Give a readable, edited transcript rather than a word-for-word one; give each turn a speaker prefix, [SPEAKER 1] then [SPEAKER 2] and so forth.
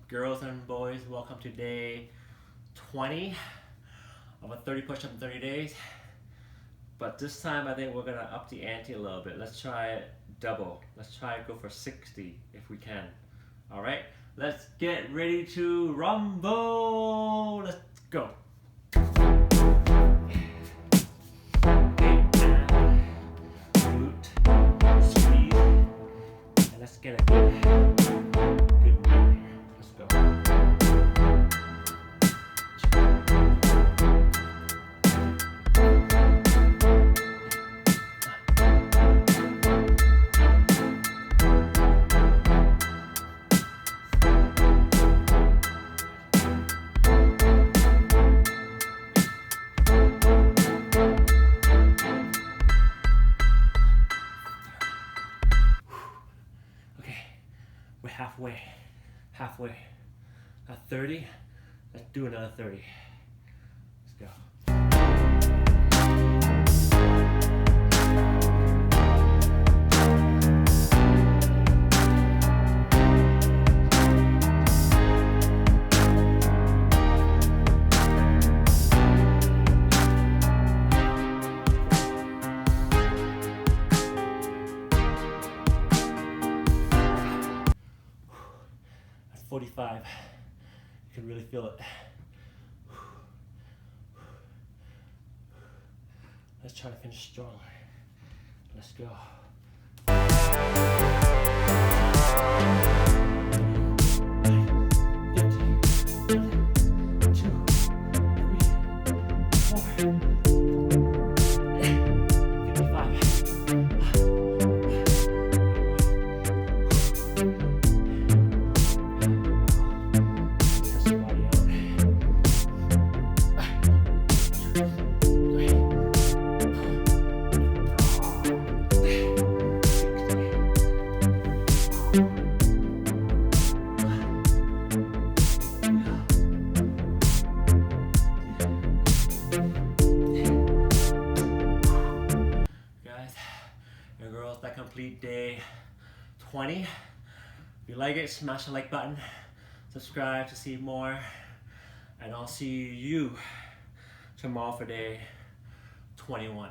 [SPEAKER 1] girls and boys? Welcome to day 20 of a 30 push-up in 30 days. But this time I think we're gonna up the ante a little bit. Let's try double. Let's try go for 60 if we can. All right, let's get ready to rumble. Let's go. Let's get a good move here. Let's go. halfway. At 30, let's do another 30. Let's go. That's 45. You can really feel it. Let's try to finish strong. Let's go. Girls, that complete day 20. If you like it, smash the like button, subscribe to see more, and I'll see you tomorrow for day 21.